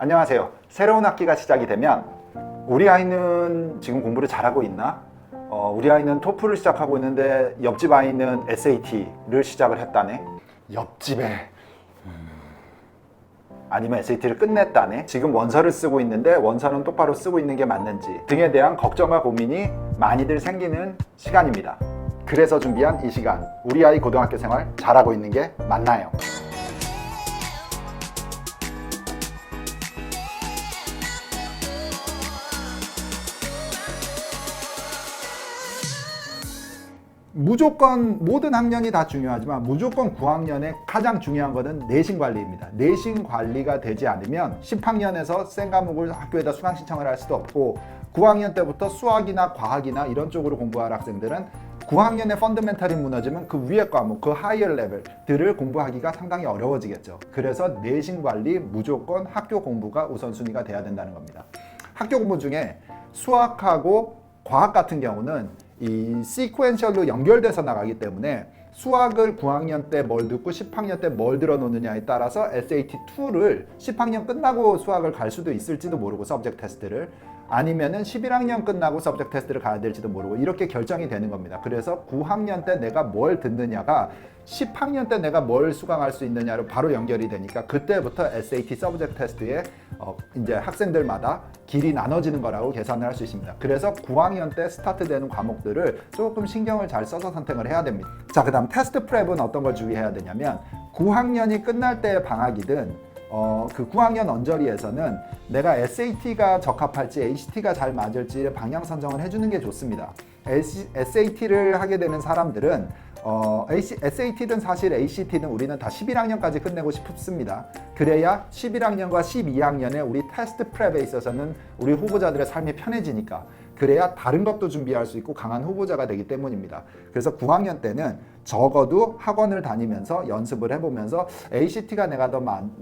안녕하세요. 새로운 학기가 시작이 되면 우리 아이는 지금 공부를 잘하고 있나? 우리 아이는 토플을 시작하고 있는데 옆집 아이는 SAT를 시작을 했다네. 옆집에 아니면 SAT를 끝냈다네. 지금 원서를 쓰고 있는데 원서는 똑바로 쓰고 있는 게 맞는지 등에 대한 걱정과 고민이 많이들 생기는 시간입니다. 그래서 준비한 이 시간, 우리 아이 고등학교 생활 잘하고 있는 게 맞나요? 무조건 모든 학년이 다 중요하지만 무조건 9학년에 가장 중요한 것은 내신 관리입니다. 내신 관리가 되지 않으면 10학년에서 센 과목을 학교에다 수강 신청을 할 수도 없고 9학년 때부터 수학이나 과학이나 이런 쪽으로 공부할 학생들은 9학년의 펀더멘탈이 무너지면 그 위의 과목, 그 하이어 레벨들을 공부하기가 상당히 어려워지겠죠. 그래서 내신 관리 무조건 학교 공부가 우선순위가 돼야 된다는 겁니다. 학교 공부 중에 수학하고 과학 같은 경우는 이 시퀀셜로 연결돼서 나가기 때문에 수학을 9학년 때 뭘 듣고 10학년 때 뭘 들어놓느냐에 따라서 SAT2를 10학년 끝나고 수학을 갈 수도 있을지도 모르고 서브젝트 테스트를 아니면은 11학년 끝나고 서브젝트 테스트를 가야 될지도 모르고 이렇게 결정이 되는 겁니다. 그래서 9학년 때 내가 뭘 듣느냐가 10학년 때 내가 뭘 수강할 수 있느냐로 바로 연결이 되니까 그때부터 SAT 서브젝트 테스트에 이제 학생들마다 길이 나눠지는 거라고 계산을 할 수 있습니다. 그래서 9학년 때 스타트되는 과목들을 조금 신경을 잘 써서 선택을 해야 됩니다. 자, 그다음 테스트 프랩은 어떤 걸 주의해야 되냐면 9학년이 끝날 때의 방학이든 그 9학년 언저리에서는 내가 SAT가 적합할지 ACT가 잘 맞을지 방향 선정을 해주는 게 좋습니다. SAT를 하게 되는 사람들은 SAT든 사실 ACT든 우리는 다 11학년까지 끝내고 싶습니다. 그래야 11학년과 12학년에 우리 테스트 프랩에 있어서는 우리 후보자들의 삶이 편해지니까 그래야 다른 것도 준비할 수 있고 강한 후보자가 되기 때문입니다. 그래서 9학년 때는 적어도 학원을 다니면서 연습을 해보면서 ACT가 내가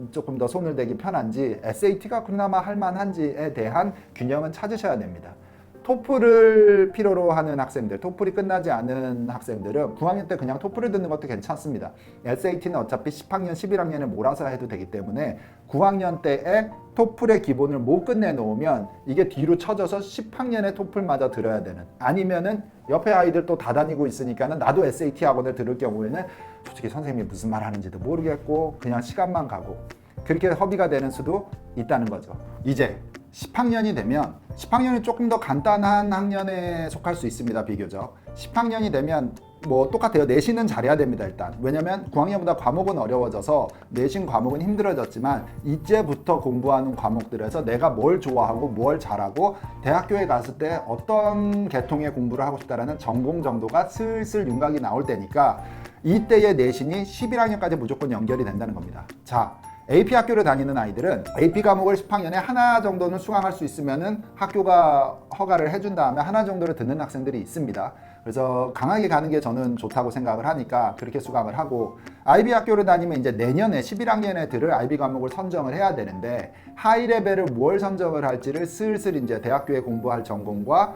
조금 더 손을 대기 편한지 SAT가 그나마 할만한지에 대한 균형은 찾으셔야 됩니다. 토플을 필요로 하는 학생들, 토플이 끝나지 않은 학생들은 9학년 때 그냥 토플을 듣는 것도 괜찮습니다. SAT는 어차피 10학년, 11학년에 몰아서 해도 되기 때문에 9학년 때에 토플의 기본을 못 끝내놓으면 이게 뒤로 쳐져서 10학년에 토플마저 들어야 되는, 아니면은 옆에 아이들 또 다 다니고 있으니까는 나도 SAT 학원을 들을 경우에는 솔직히 선생님이 무슨 말 하는지도 모르겠고 그냥 시간만 가고 그렇게 허비가 되는 수도 있다는 거죠. 이제 10학년이 되면 10학년이 조금 더 간단한 학년에 속할 수 있습니다. 비교적 10학년이 되면 뭐 똑같아요. 내신은 잘해야 됩니다. 일단 왜냐면 9학년보다 과목은 어려워져서 내신 과목은 힘들어졌지만 이제부터 공부하는 과목들에서 내가 뭘 좋아하고 뭘 잘하고 대학교에 갔을 때 어떤 계통의 공부를 하고 싶다라는 전공 정도가 슬슬 윤곽이 나올 때니까 이때의 내신이 11학년까지 무조건 연결이 된다는 겁니다. 자, AP 학교를 다니는 아이들은 AP 과목을 10학년에 하나 정도는 수강할 수 있으면은 학교가 허가를 해준 다음에 하나 정도를 듣는 학생들이 있습니다. 그래서 강하게 가는 게 저는 좋다고 생각을 하니까 그렇게 수강을 하고, IB 학교를 다니면 이제 내년에 11학년 애들을 IB 과목을 선정을 해야 되는데 하이 레벨을 뭘 선정을 할지를 슬슬 이제 대학교에 공부할 전공과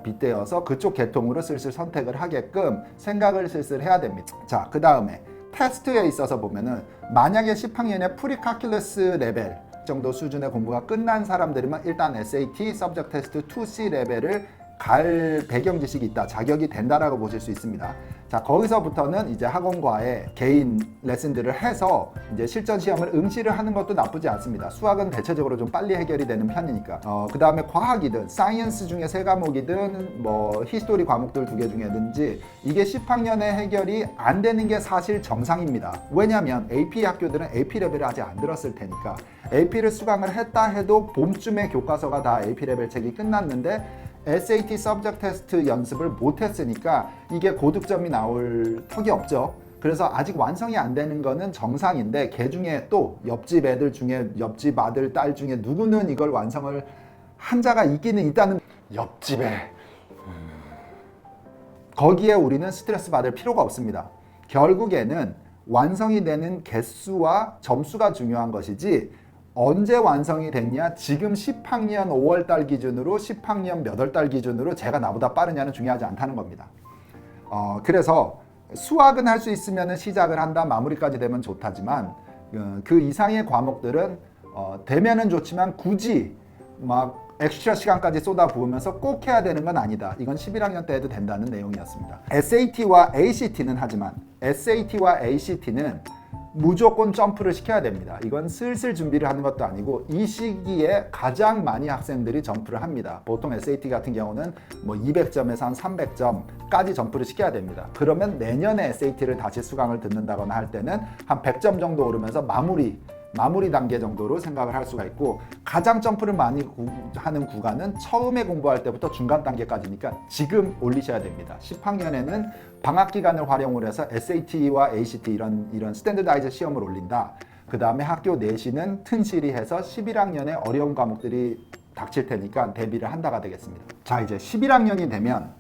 빗대어서 그쪽 계통으로 슬슬 선택을 하게끔 생각을 슬슬 해야 됩니다. 자, 그 다음에 테스트에 있어서 보면은 만약에 10학년에 프리칼큘러스 레벨 정도 수준의 공부가 끝난 사람들이면 일단 SAT 서브젝트 테스트 2C 레벨을 갈 배경 지식이 있다, 자격이 된다라고 보실 수 있습니다. 자, 거기서부터는 이제 학원과의 개인 레슨들을 해서 이제 실전 시험을 응시를 하는 것도 나쁘지 않습니다. 수학은 대체적으로 좀 빨리 해결이 되는 편이니까. 그 다음에 과학이든 사이언스 중에 3과목이든 뭐 히스토리 과목들 2개 중에든지 이게 10학년에 해결이 안 되는 게 사실 정상입니다. 왜냐면 AP 학교들은 AP 레벨을 아직 안 들었을 테니까 AP를 수강을 했다 해도 봄쯤에 교과서가 다 AP 레벨 책이 끝났는데 SAT 서브젝트 테스트 연습을 못했으니까 이게 고득점이 나올 턱이 없죠. 그래서 아직 완성이 안 되는 거는 정상인데 그 중에 또 옆집 애들 중에 옆집 아들, 딸 중에 누구는 이걸 완성을 한 자가 있기는 있다는, 옆집에 거기에 우리는 스트레스 받을 필요가 없습니다. 결국에는 완성이 되는 개수와 점수가 중요한 것이지 언제 완성이 됐냐, 지금 10학년 5월달 기준으로 10학년 몇 월달 기준으로 제가 나보다 빠르냐는 중요하지 않다는 겁니다. 그래서 수학은 할 수 있으면 시작을 한다, 마무리까지 되면 좋다지만 그 이상의 과목들은 되면은 좋지만 굳이 막 엑스트라 시간까지 쏟아부으면서 꼭 해야 되는 건 아니다. 이건 11학년 때 해도 된다는 내용이었습니다. SAT와 ACT는 하지만 SAT와 ACT는 무조건 점프를 시켜야 됩니다. 이건 슬슬 준비를 하는 것도 아니고 이 시기에 가장 많이 학생들이 점프를 합니다. 보통 SAT 같은 경우는 뭐 200점에서 한 300점까지 점프를 시켜야 됩니다. 그러면 내년에 SAT를 다시 수강을 듣는다거나 할 때는 한 100점 정도 오르면서 마무리 단계 정도로 생각을 할 수가 있고, 가장 점프를 많이 하는 구간은 처음에 공부할 때부터 중간 단계까지니까 지금 올리셔야 됩니다. 10학년에는 방학 기간을 활용을 해서 SAT와 ACT 이런 스탠더다이즈 시험을 올린다. 그 다음에 학교 내신은 튼실히 해서 11학년에 어려운 과목들이 닥칠 테니까 대비를 한다가 되겠습니다. 자, 이제 11학년이 되면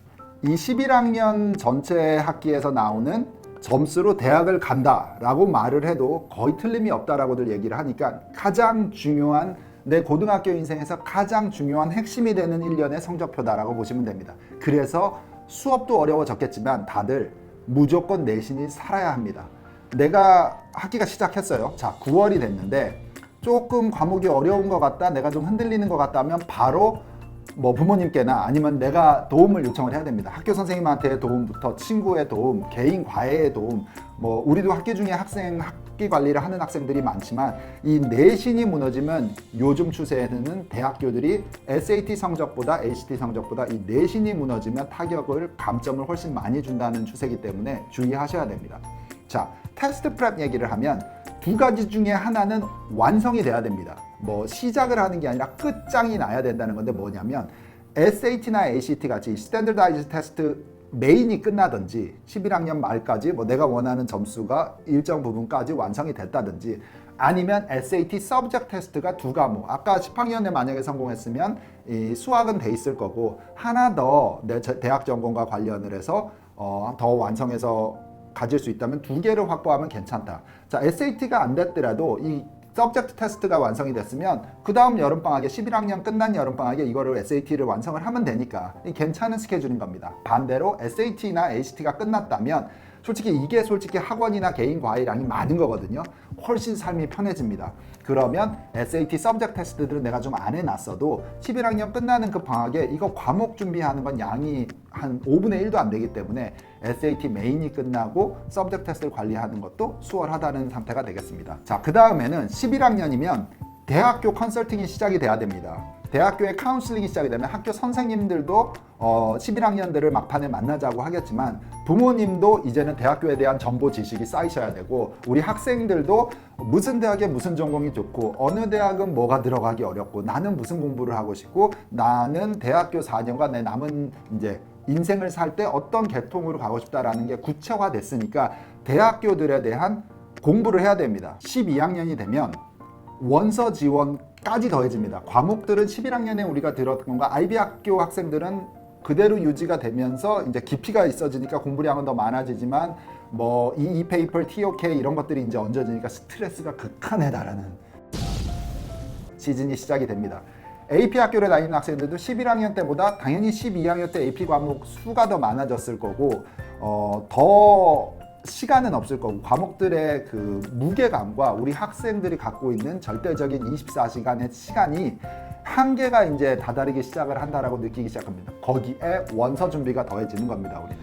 이 11학년 전체 학기에서 나오는 점수로 대학을 간다라고 말을 해도 거의 틀림이 없다라고들 얘기를 하니까 가장 중요한, 내 고등학교 인생에서 가장 중요한 핵심이 되는 1년의 성적표다라고 보시면 됩니다. 그래서 수업도 어려워졌겠지만 다들 무조건 내신이 살아야 합니다. 내가 학기가 시작했어요. 자, 9월이 됐는데 조금 과목이 어려운 것 같다, 내가 좀 흔들리는 것 같다면 바로 뭐 부모님께나 아니면 내가 도움을 요청을 해야 됩니다. 학교 선생님한테의 도움부터 친구의 도움, 개인 과외의 도움, 뭐 우리도 학기 중에 학기 관리를 하는 학생들이 많지만 이 내신이 무너지면 요즘 추세에는 대학교들이 SAT 성적보다 ACT 성적보다 이 내신이 무너지면 감점을 훨씬 많이 준다는 추세이기 때문에 주의하셔야 됩니다. 자, 테스트 프랩 얘기를 하면 두 가지 중에 하나는 완성이 돼야 됩니다. 뭐 시작을 하는 게 아니라 끝장이 나야 된다는 건데 뭐냐면 SAT나 ACT 같이 스탠더다이즈 테스트 메인이 끝나든지 11학년 말까지 뭐 내가 원하는 점수가 일정 부분까지 완성이 됐다든지, 아니면 SAT 서브젝트 테스트가 두 과목, 아까 10학년에 만약에 성공했으면 이 수학은 돼 있을 거고 하나 더 내 대학 전공과 관련을 해서 더 완성해서 가질 수 있다면 두 개를 확보하면 괜찮다. 자, SAT가 안 됐더라도 이 서브젝트 테스트가 완성이 됐으면 그 다음 여름방학에 11학년 끝난 여름방학에 이거를 SAT를 완성을 하면 되니까 괜찮은 스케줄인 겁니다. 반대로 SAT나 ACT가 끝났다면 이게 학원이나 개인 과외량이 많은 거거든요. 훨씬 삶이 편해집니다. 그러면 SAT 서브젝트 테스트들은 내가 좀 안 해놨어도 11학년 끝나는 그 방학에 이거 과목 준비하는 건 양이 한 5분의 1도 안 되기 때문에 SAT 메인이 끝나고 서브젝트 테스트를 관리하는 것도 수월하다는 상태가 되겠습니다. 자, 그 다음에는 11학년이면 대학교 컨설팅이 시작이 돼야 됩니다. 대학교의 카운슬링이 시작이 되면 학교 선생님들도 11학년들을 막판에 만나자고 하겠지만 부모님도 이제는 대학교에 대한 정보 지식이 쌓이셔야 되고, 우리 학생들도 무슨 대학에 무슨 전공이 좋고 어느 대학은 뭐가 들어가기 어렵고 나는 무슨 공부를 하고 싶고 나는 대학교 4년과 내 남은 이제 인생을 살 때 어떤 계통으로 가고 싶다라는 게 구체화됐으니까 대학교들에 대한 공부를 해야 됩니다. 12학년이 되면 원서 지원까지 더해집니다. 과목들은 11학년에 우리가 들었던 거 IB 학교 학생들은 그대로 유지가 되면서 이제 깊이가 있어지니까 공부량은 더 많아지지만 뭐 E-페이퍼, TOK 이런 것들이 이제 얹어지니까 스트레스가 극한에 달하는 시즌이 시작이 됩니다. AP 학교를 다니는 학생들도 11학년 때보다 당연히 12학년 때 AP 과목 수가 더 많아졌을 거고 더 시간은 없을 거고 과목들의 그 무게감과 우리 학생들이 갖고 있는 절대적인 24시간의 시간이 한계가 이제 다다르기 시작을 한다라고 느끼기 시작합니다. 거기에 원서 준비가 더해지는 겁니다, 우리는.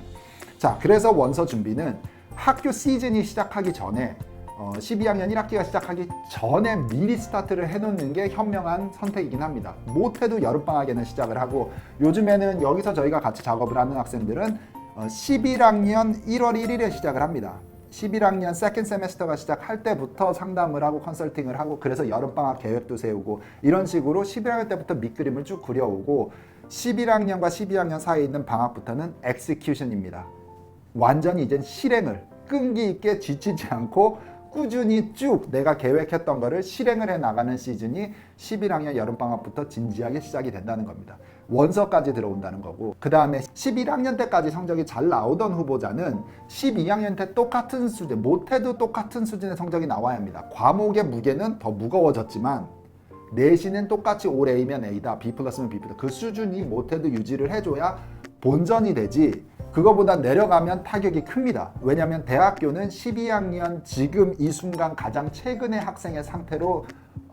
자, 그래서 원서 준비는 학교 시즌이 시작하기 전에 12학년 1학기가 시작하기 전에 미리 스타트를 해놓는 게 현명한 선택이긴 합니다. 못해도 여름방학에는 시작을 하고, 요즘에는 여기서 저희가 같이 작업을 하는 학생들은 11학년 1월 1일에 시작을 합니다. 11학년 세컨드 세메스터가 시작할 때부터 상담을 하고 컨설팅을 하고, 그래서 여름방학 계획도 세우고 이런 식으로 11학년 때부터 밑그림을 쭉 그려오고 11학년과 12학년 사이에 있는 방학부터는 엑스큐션입니다. 완전히 이젠 실행을 끈기 있게 지치지 않고 꾸준히 쭉 내가 계획했던 거를 실행을 해 나가는 시즌이 11학년 여름방학부터 진지하게 시작이 된다는 겁니다. 원서까지 들어온다는 거고, 그 다음에 11학년 때까지 성적이 잘 나오던 후보자는 12학년 때 똑같은 수준, 못해도 똑같은 수준의 성적이 나와야 합니다. 과목의 무게는 더 무거워졌지만 내신은 똑같이 올 A면 A다, B 플러스면 B 플러스, 그 수준이 못해도 유지를 해줘야 본전이 되지, 그거보다 내려가면 타격이 큽니다. 왜냐하면 대학교는 12학년 지금 이 순간 가장 최근의 학생의 상태로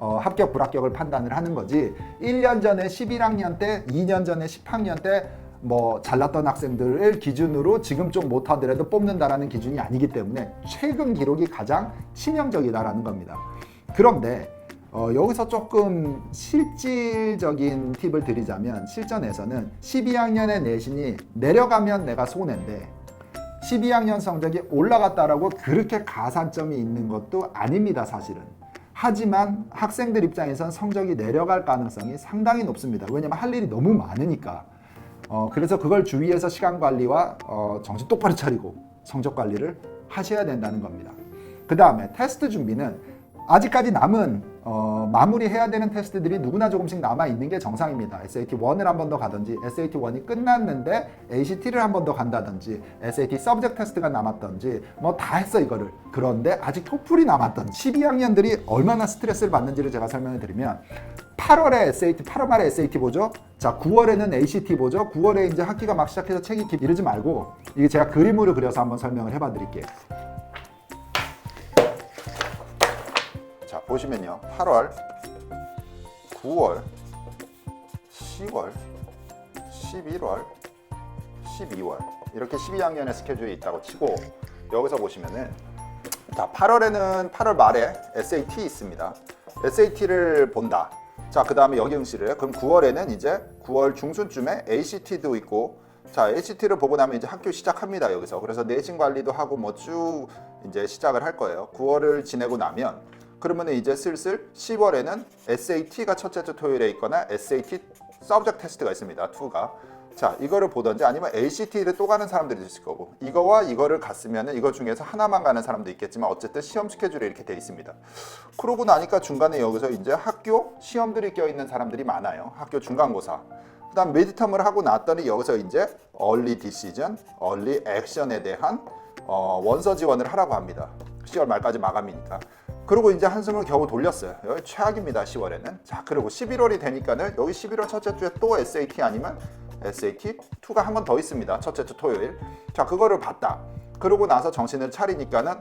합격 불합격을 판단을 하는 거지 1년 전에 11학년 때 2년 전에 10학년 때 뭐 잘났던 학생들을 기준으로 지금 좀 못하더라도 뽑는다라는 기준이 아니기 때문에 최근 기록이 가장 치명적이다라는 겁니다. 그런데 여기서 조금 실질적인 팁을 드리자면 실전에서는 12학년의 내신이 내려가면 내가 손해인데 12학년 성적이 올라갔다라고 그렇게 가산점이 있는 것도 아닙니다, 사실은. 하지만 학생들 입장에선 성적이 내려갈 가능성이 상당히 높습니다. 왜냐면 할 일이 너무 많으니까. 그래서 그걸 주의해서 시간 관리와 정신 똑바로 차리고 성적 관리를 하셔야 된다는 겁니다. 그 다음에 테스트 준비는 아직까지 남은 마무리해야 되는 테스트들이 누구나 조금씩 남아있는 게 정상입니다. SAT1을 한 번 더 가든지 SAT1이 끝났는데 ACT를 한 번 더 간다든지 SAT 서브젝트 테스트가 남았든지 뭐 다 했어 이거를. 그런데 아직 토플이 남았든지 12학년들이 얼마나 스트레스를 받는지를 제가 설명을 드리면 8월에 SAT, 8월 말에 SAT 보죠. 자, 9월에는 ACT 보죠. 9월에 이제 학기가 막 시작해서 책이 이러지 말고 이게 제가 그림으로 그려서 한번 설명을 해봐 드릴게요. 자, 보시면요. 8월, 9월, 10월, 11월, 12월 이렇게 12학년의 스케줄이 있다고 치고 여기서 보시면은 자, 8월에는 8월 말에 SAT 있습니다. SAT를 본다. 자, 그 다음에 여기 응시를. 그럼 9월에는 이제 9월 중순쯤에 ACT도 있고 자, ACT를 보고 나면 이제 학교 시작합니다. 여기서. 그래서 내신 관리도 하고 뭐 쭉 이제 시작을 할 거예요. 9월을 지내고 나면 그러면 이제 슬슬 10월에는 SAT가 첫째 주 토요일에 있거나 SAT 서브젝트 테스트가 있습니다. 2가. 자, 이거를 보든지 아니면 ACT를 또 가는 사람들이 있을 거고 이거와 이거를 갔으면 이거 중에서 하나만 가는 사람도 있겠지만 어쨌든 시험 스케줄이 이렇게 돼 있습니다. 그러고 나니까 중간에 여기서 이제 학교 시험들이 껴있는 사람들이 많아요. 학교 중간고사. 그 다음 미드텀을 하고 났더니 여기서 이제 얼리 디시전, 얼리 액션에 대한 원서 지원을 하라고 합니다. 10월 말까지 마감이니까. 그리고 이제 한숨을 겨우 돌렸어요. 여기 최악입니다. 10월에는. 자, 그리고 11월이 되니까는 여기 11월 첫째 주에 또 SAT 아니면 SAT2가 한 번 더 있습니다. 첫째 주 토요일. 자, 그거를 봤다. 그러고 나서 정신을 차리니까는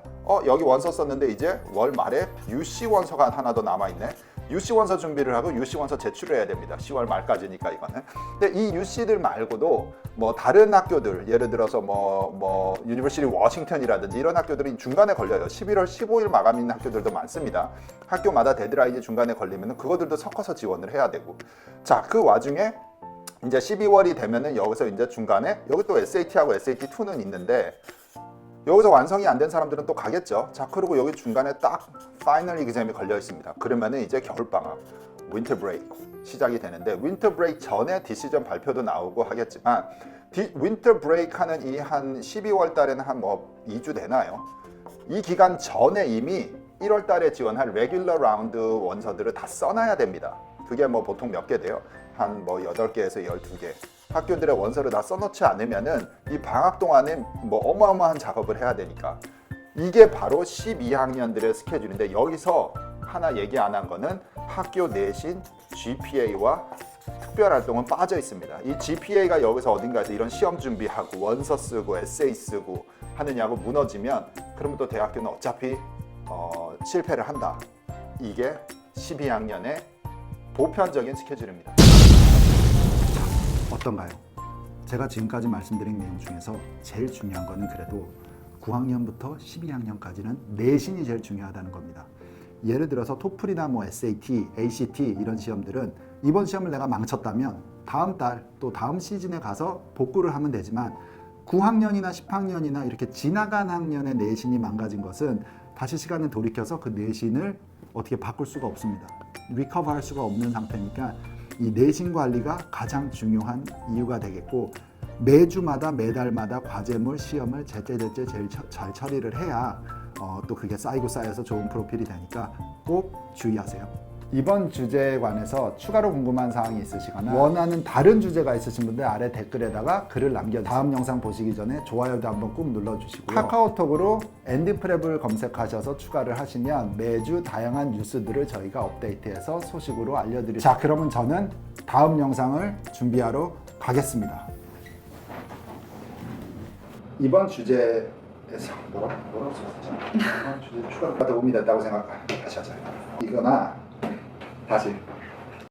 여기 원서 썼는데 이제 월 말에 UC 원서가 하나 더 남아있네. UC 원서 준비를 하고 UC 원서 제출을 해야 됩니다. 10월 말까지니까 이거는. 근데 이 UC들 말고도 뭐 다른 학교들 예를 들어서 뭐 유니버시티 워싱턴이라든지 이런 학교들이 중간에 걸려요. 11월 15일 마감 있는 학교들도 많습니다. 학교마다 데드라인이 중간에 걸리면 그거들도 섞어서 지원을 해야 되고. 자, 그 와중에 이제 12월이 되면은 여기서 이제 중간에 여기 또 SAT하고 SAT2는 있는데 여기서 완성이 안 된 사람들은 또 가겠죠. 자, 그리고 여기 중간에 딱 파이널 이그잼이 걸려 있습니다. 그러면은 이제 겨울방학, 윈터 브레이크 시작이 되는데 윈터 브레이크 전에 디시전 발표도 나오고 하겠지만 윈터 브레이크 하는 이 한 12월 달에는 한 뭐 2주 되나요? 이 기간 전에 이미 1월 달에 지원할 레귤러 라운드 원서들을 다 써놔야 됩니다. 그게 뭐 보통 몇 개 돼요? 한 뭐 8개에서 12개. 학교들의 원서를 다 써놓지 않으면은 이 방학 동안에 뭐 어마어마한 작업을 해야 되니까 이게 바로 12학년들의 스케줄인데 여기서 하나 얘기 안 한 거는 학교 내신 GPA와 특별활동은 빠져 있습니다. 이 GPA가 여기서 어딘가에서 이런 시험 준비하고 원서 쓰고 에세이 쓰고 하느냐고 무너지면 그러면 또 대학교는 어차피 실패를 한다. 이게 12학년의 보편적인 스케줄입니다. 어떤가요? 제가 지금까지 말씀드린 내용 중에서 제일 중요한 거는 그래도 9학년부터 12학년까지는 내신이 제일 중요하다는 겁니다. 예를 들어서 토플이나 뭐 SAT, ACT 이런 시험들은 이번 시험을 내가 망쳤다면 다음 달 또 다음 시즌에 가서 복구를 하면 되지만 9학년이나 10학년이나 이렇게 지나간 학년의 내신이 망가진 것은 다시 시간을 돌이켜서 그 내신을 어떻게 바꿀 수가 없습니다. 리커버할 수가 없는 상태니까 이 내신 관리가 가장 중요한 이유가 되겠고 매주마다 매달마다 과제물 시험을 제때제때 제일 잘 처리를 해야 또 그게 쌓이고 쌓여서 좋은 프로필이 되니까 꼭 주의하세요. 이번 주제에 관해서 추가로 궁금한 사항이 있으시거나 원하는 다른 주제가 있으신 분들 아래 댓글에다가 글을 남겨주세요. 다음 영상 보시기 전에 좋아요도 한번 꾹 눌러주시고요. 카카오톡으로 앤디프랩을 검색하셔서 추가를 하시면 매주 다양한 뉴스들을 저희가 업데이트해서 소식으로 알려드리겠습니다. 자, 그러면 저는 다음 영상을 준비하러 가겠습니다. 이번 주제에서 뭐라고 썼었죠? 이번 주제 추가로 도움이 됐다고 생각하셔서 이거나 다시